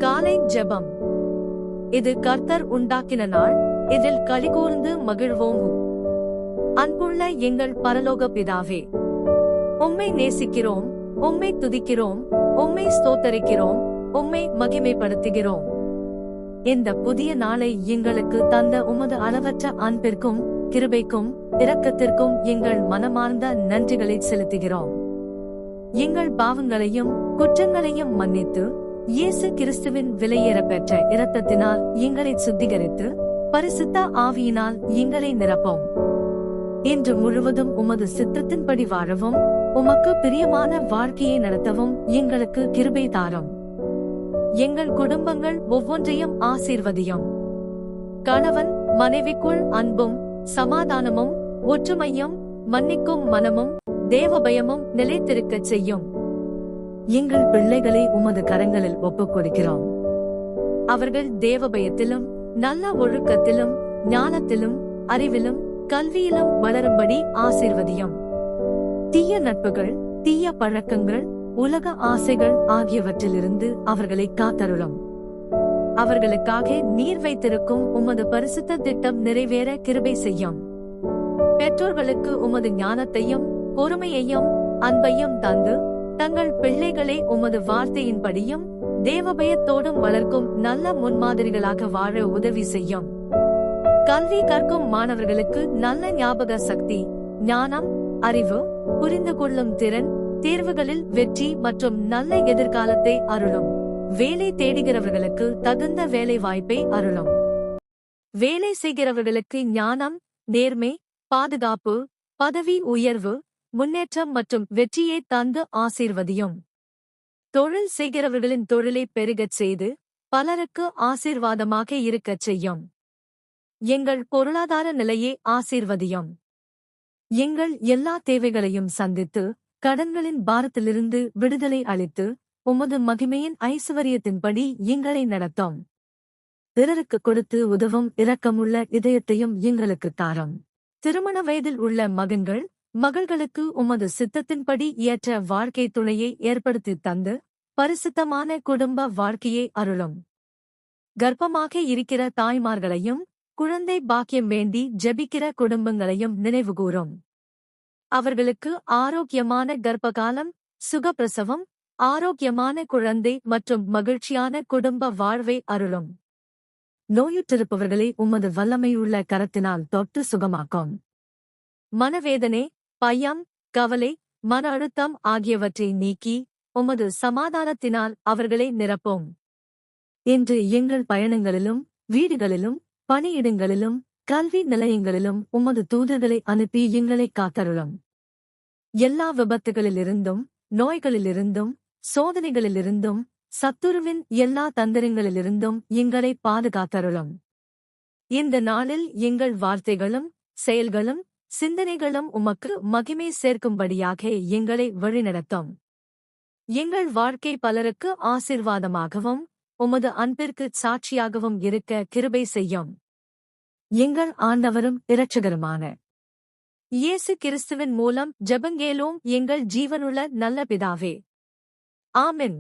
காலை ஜெபம். இது கர்த்தர் உண்டாக்கின நாள், இதில் களிகூர்ந்து மகிழ்வோம். அன்புள்ள எங்கள் பரலோக பிதாவே, உம்மை நேசிக்கிறோம், உம்மை துதிக்கிறோம், உம்மை ஸ்தோத்தரிக்கிறோம், உம்மை மகிமைப்படுத்துகிறோம். இந்த புதிய நாளை எங்களுக்கு தந்த உமது அளவற்ற அன்பிற்கும் கிருபைக்கும் இரக்கத்திற்கும் எங்கள் மனமார்ந்த நன்றிகளை செலுத்துகிறோம். எங்கள் பாவங்களையும் குற்றங்களையும் மன்னித்து இயேசு கிறிஸ்துவின் விலையேற பெற்ற இரத்தத்தினால் எங்களை சுத்திகரித்து பரிசுத்த ஆவியினால் எங்களை நிரப்போம். இன்று முழுவதும் உமது சித்தத்தின்படி வாழவும் உமக்கு பிரியமான வாழ்க்கையை நடத்தவும் எங்களுக்கு கிருபை தாரும். எங்கள் குடும்பங்கள் ஒவ்வொன்றையும் ஆசீர்வதியும். கணவன் மனைவிக்குள் அன்பும் சமாதானமும் ஒற்றுமையும் மன்னிக்கும் மனமும் தேவபயமும் நிலைத்திருக்கச் செய்யும். எங்கள் பிள்ளைகளை உமது கரங்களில் ஒப்புக் கொடுக்கிறோம். அவர்கள் தேவபயத்திலும் நல்ல ஒழுக்கத்திலும் ஞானத்திலும் அறிவிலும் கல்வியிலும் வளரும்படி ஆசீர்வதியும். தீய நட்புகள், தீய பழக்கங்கள், உலக ஆசைகள் ஆகியவற்றிலிருந்து அவர்களை காத்தருளும். அவர்களுக்காக நீர் வைத்திருக்கும் உமது பரிசுத்த திட்டம் நிறைவேற கிருபை செய்யும். பெற்றோர்களுக்கு உமது ஞானத்தையும் பொறுமையையும் அன்பையும் தந்து தங்கள் பிள்ளைகளை உமது வார்த்தையின்படியும் தேவபயத்தோடும் வளர்க்கும் நல்ல முன்மாதிரிகளாக வாழ உதவி செய்யும். கல்வி கற்கும் மாணவர்களுக்கு நல்ல ஞாபக சக்தி, ஞானம், அறிவு, புரிந்து கொள்ளும் திறன், தேர்வுகளில் வெற்றி மற்றும் நல்ல எதிர்காலத்தை அருளும். வேலை தேடுகிறவர்களுக்கு தகுந்த வேலை வாய்ப்பை அருளும். வேலை செய்கிறவர்களுக்கு ஞானம், நேர்மை, பாதுகாப்பு, பதவி உயர்வு, முன்னேற்றம் மற்றும் வெற்றியை தந்து ஆசீர்வதியும். தொழில் செய்கிறவர்களின் தொழிலை பெருகச் செய்து பலருக்கு ஆசீர்வாதமாக இருக்கச் செய்யும். எங்கள் பொருளாதார நிலையை ஆசீர்வதியும். எங்கள் எல்லா தேவைகளையும் சந்தித்து கடன்களின் பாரத்திலிருந்து விடுதலை அளித்து உமது மகிமையின் ஐசுவரியத்தின்படி எங்களை நடத்தும். பிறருக்கு கொடுத்து உதவும் இரக்கமுள்ள இதயத்தையும் எங்களுக்கு தாரும். திருமண வயதில் உள்ள மகன்கள் மகள்களுக்கு உமது சித்தத்தின்படி ஏற்ற வாழ்க்கை துணையை ஏற்படுத்தி தந்து பரிசுத்தமான குடும்ப வாழ்க்கையை அருளும். கர்ப்பமாக இருக்கிற தாய்மார்களையும் குழந்தை பாக்கியம் வேண்டி ஜெபிக்கிற குடும்பங்களையும் நினைவுகூரும். அவர்களுக்கு ஆரோக்கியமான கர்ப்பகாலம், சுகப்பிரசவம், ஆரோக்கியமான குழந்தை மற்றும் மகிழ்ச்சியான குடும்ப வாழ்வை அருளும். நோயுற்றிருப்பவர்களை உமது வல்லமையுள்ள கரத்தினால் தொட்டு சுகமாக்கும். மனவேதனை, பயம், கவலை, மன அழுத்தம் ஆகியவற்றை நீக்கி உமது சமாதானத்தினால் அவர்களை நிரப்போம். இன்று எங்கள் பயணங்களிலும் வீடுகளிலும் பணியிடங்களிலும் கல்வி நிலையங்களிலும் உமது தூதர்களை அனுப்பி எங்களை காத்தருளும். எல்லா விபத்துகளிலிருந்தும் நோய்களிலிருந்தும் சோதனைகளிலிருந்தும் சத்துருவின் எல்லா தந்திரங்களிலிருந்தும் எங்களை பாதுகாத்தருளும். இந்த நாளில் எங்கள் வார்த்தைகளும் செயல்களும் சிந்தனைகளும் உமக்கு மகிமை சேர்க்கும்படியாக எங்களை வழிநடத்தும். எங்கள் வாழ்க்கை பலருக்கு ஆசீர்வாதமாகவும் உமது அன்பிற்கு சாட்சியாகவும் இருக்க கிருபை செய்யும். எங்கள் ஆண்டவரும் இரட்சகருமான இயேசு கிறிஸ்துவின் மூலம் ஜெபங்கேலோம் எங்கள் ஜீவனுள்ள நல்ல பிதாவே. ஆமென்.